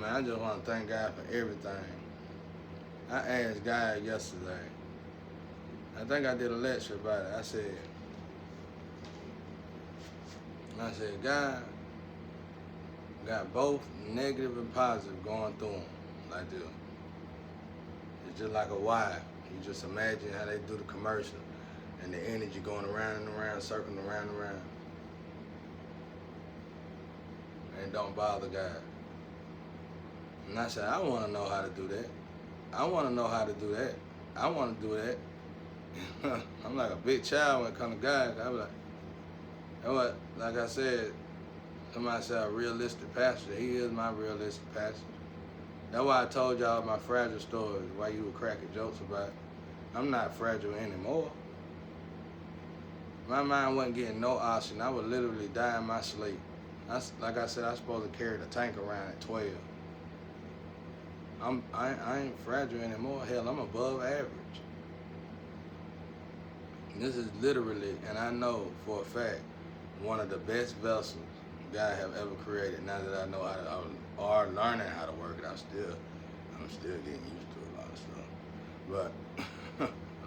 man, I just want to thank God for everything. I asked God yesterday. I think I did a lecture about it. I said, God got both negative and positive going through them like this. It's just like a wire. You just imagine how they do the commercial and the energy going around and around, circling around and around. And don't bother God. And I said, I want to know how to do that. I want to know how to do that. I want to do that. I'm like a big child when it comes to God. I was like, you know what? Like I said, somebody said a realistic pastor. He is my realistic pastor. That's why I told y'all my fragile stories, why you were cracking jokes about it. I'm not fragile anymore. My mind wasn't getting no oxygen. I would literally die in my sleep. Like I said, I was supposed to carry the tank around at 12. I ain't fragile anymore. Hell, I'm above average. This is literally, and I know for a fact, one of the best vessels God have ever created. Now that I know how to, or learning how to work it, I'm still getting used to a lot of stuff. But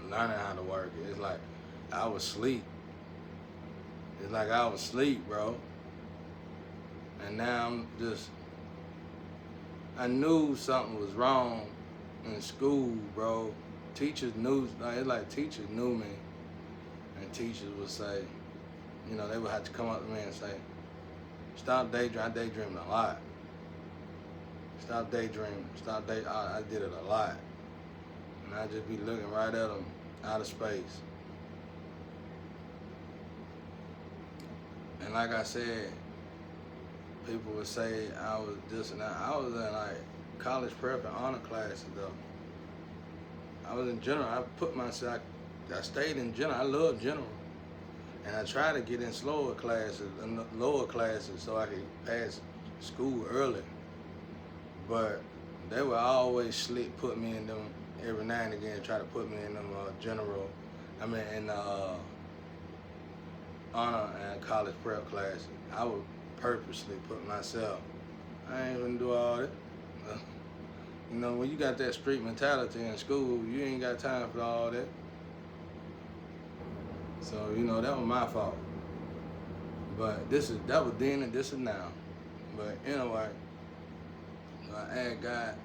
learning how to work it, it's like I was asleep. It's like I was asleep, bro. And now I'm just, I knew something was wrong in school, bro. Teachers knew, it's like teachers knew me. And teachers would say, you know, they would have to come up to me and say, stop daydreaming. I daydreamed a lot. Stop daydreaming. I did it a lot. And I'd just be looking right at them out of space. And like I said, people would say I was this and that. I was in like college prep and honor classes though. I was in general. I stayed in general. I love general. And I tried to get in lower classes so I could pass school early. But they would always put me in them every now and again, try to put me in them in honor and college prep classes. I would purposely put myself, I ain't even do all that. You know, when you got that street mentality in school, you ain't got time for all that. So, you know, that was my fault. But that was then and this is now. But anyway, I asked God,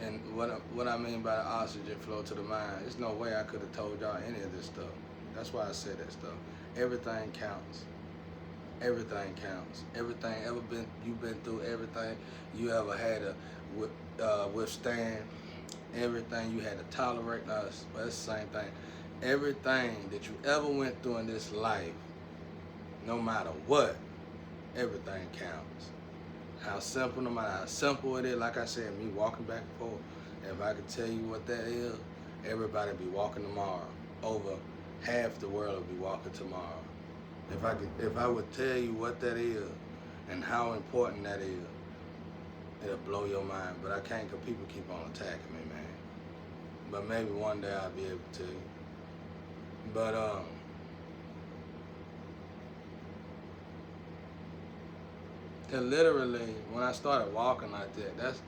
and what I mean by the oxygen flow to the mind, there's no way I could have told y'all any of this stuff. That's why I said that stuff. Everything counts. Everything counts. Everything you've been through, everything you ever had to withstand, everything you had to tolerate. Us, but it's the same thing. Everything that you ever went through in this life, no matter what, everything counts. No matter how simple it is, like I said, me walking back and forth, if I could tell you what that is, everybody be walking tomorrow. Over half the world will be walking tomorrow. If I would tell you what that is and how important that is, it'll blow your mind. But I can't, because people keep on attacking me, man. But maybe one day I'll be able to tell you. But literally, when I started walking like that, that's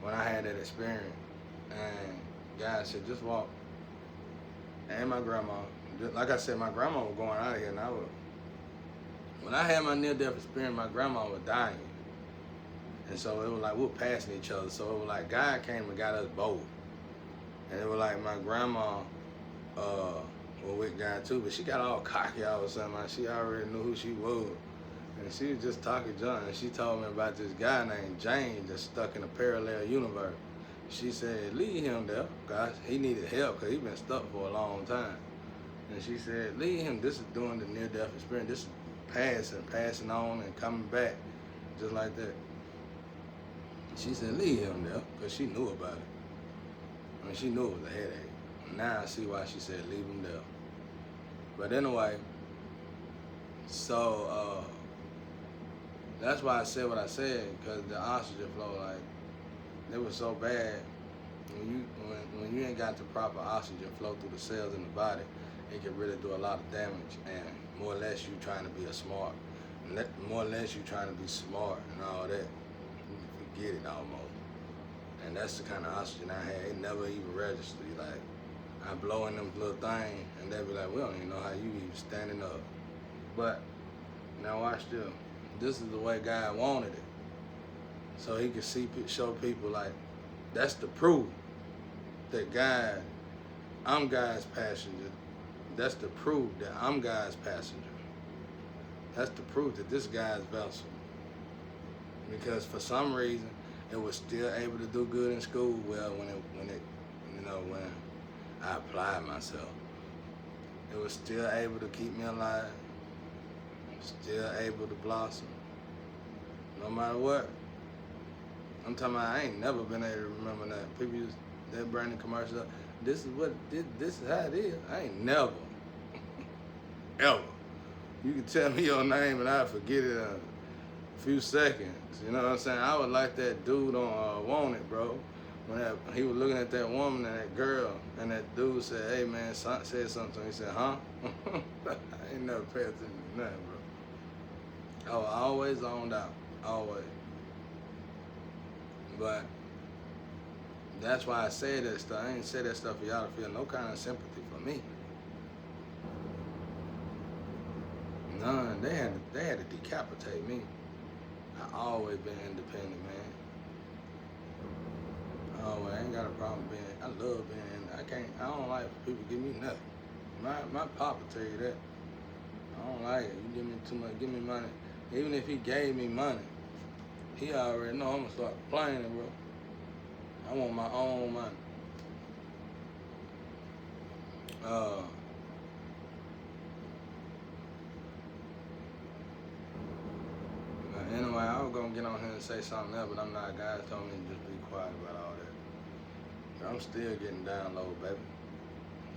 when I had that experience. And God said, just walk. And my grandma, like I said, my grandma was going out of here, and when I had my near-death experience, my grandma was dying. And so it was like we were passing each other. So it was like God came and got us both. And it was like my grandma was with God too, but she got all cocky all of a sudden. Like she already knew who she was. And she was just talking junk. And she told me about this guy named James that's stuck in a parallel universe. She said, leave him there, guys. He needed help because he been stuck for a long time. And she said, leave him. This is doing the near-death experience. This is passing on and coming back, just like that. She said, leave him there, because she knew about it. I mean, she knew it was a headache. Now I see why she said leave him there. But anyway, so that's why I said what I said, because the oxygen flow, like, it was so bad. When you ain't got the proper oxygen flow through the cells in the body, it can really do a lot of damage. And more or less you trying to be more or less you trying to be smart and all that. You get it almost. And that's the kind of oxygen I had. It never even registered. Like, I blow in them little things, and they be like, we don't even know how you even standing up. But now watch this. This is the way God wanted it. So he could show people like, that's the proof that God, I'm God's passenger. That's the proof that I'm God's passenger. That's the proof that this guy's vessel. Because for some reason, it was still able to do good in school well when I applied myself. It was still able to keep me alive, still able to blossom, no matter what. I'm talking about I ain't never been able to remember that. People use that branding commercial up. This is how it is. I ain't never, ever. You can tell me your name and I forget it in a few seconds. You know what I'm saying? I was like that dude on Wanted, bro. When he was looking at that woman and that girl, and that dude said, hey man, said something to him. He said, huh? I ain't never paid attention to nothing, bro. I was always zoned out, always. But that's why I say that stuff. I ain't say that stuff for y'all to feel no kind of sympathy for me. None. They had to decapitate me. I always been independent, man. Oh, I ain't got a problem being. I love being. I don't like people give me nothing. My papa tell you that. I don't like it. You give me too much. Give me money. Even if he gave me money, he already know I'm gonna start complaining, bro. I want my own money. But anyway, I was gonna get on here and say something else, but I'm not. God told me to just be quiet about all that. I'm still getting down low, baby.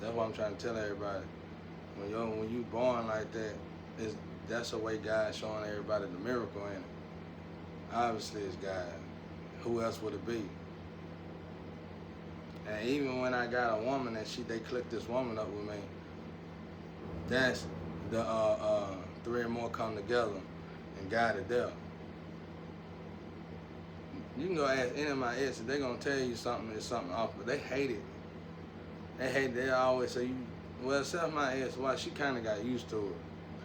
That's what I'm trying to tell everybody. When you born like that, that's the way God's showing everybody the miracle in it. Obviously it's God. Who else would it be? And even when I got a woman and they clicked this woman up with me, that's the three or more come together and God is there. You can go ask any of my exes, they're gonna tell you something is something off, but they hate it. They always say, well, except my ex, she kinda got used to it.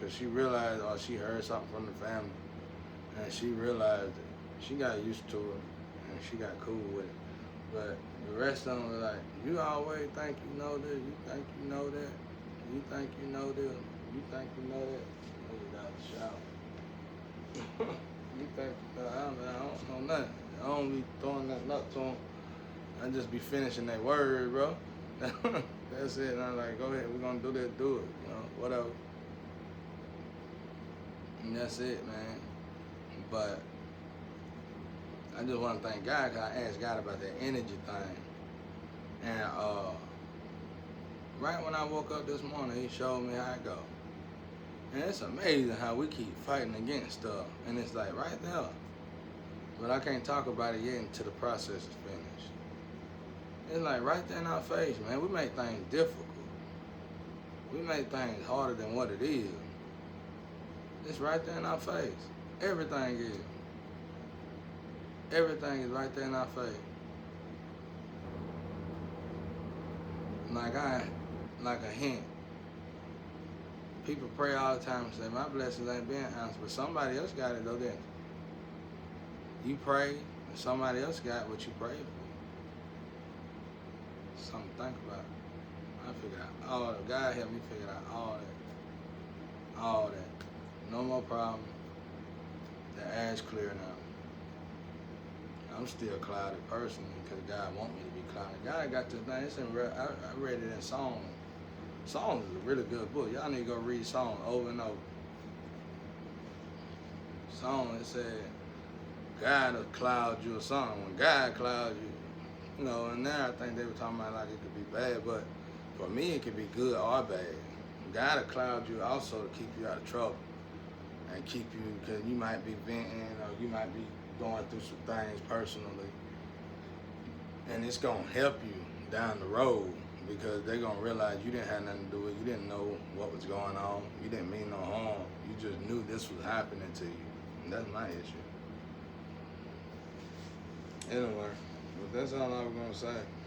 Cause she realized, or she heard something from the family, and she realized it. She got used to it, and she got cool with it. But the rest of them were like, you always think you know this, you think you know that, you think you know this, you think you know that. Oh, you got to shout. You think, I don't know nothing. I don't be throwing nothing up to them. I just be finishing that word, bro. That's it. And I'm like, go ahead, we're gonna do this, do it, whatever. And that's it, man. But I just want to thank God, because I asked God about that energy thing. And right when I woke up this morning, he showed me how it go. And it's amazing how we keep fighting against stuff. And it's like right there. But I can't talk about it yet until the process is finished. It's like right there in our face, man. We make things difficult. We make things harder than what it is. It's right there in our face. Everything is. Everything is right there in our face. Like a hint. People pray all the time and say, my blessings ain't being answered, but somebody else got it though, didn't they? You pray, and somebody else got what you prayed for. Something to think about. I figured out all that. God helped me figure out all that. All that. No more problem. The air's clear now. I'm still a clouded person because God wants me to be clouded. God got this thing. It's I read it in Psalms. Psalms is a really good book. Y'all need to go read Psalms over and over. Psalms, it said, God will cloud you or something. When God clouds you, and now I think they were talking about like it could be bad, but for me it could be good or bad. God will cloud you also to keep you out of trouble and keep you, because you might be venting or you might be going through some things personally, and it's gonna help you down the road because they're gonna realize you didn't have nothing to do with it. You didn't know what was going on. You didn't mean no harm. You just knew this was happening to you, and that's my issue. Anyway, but that's all I was gonna say.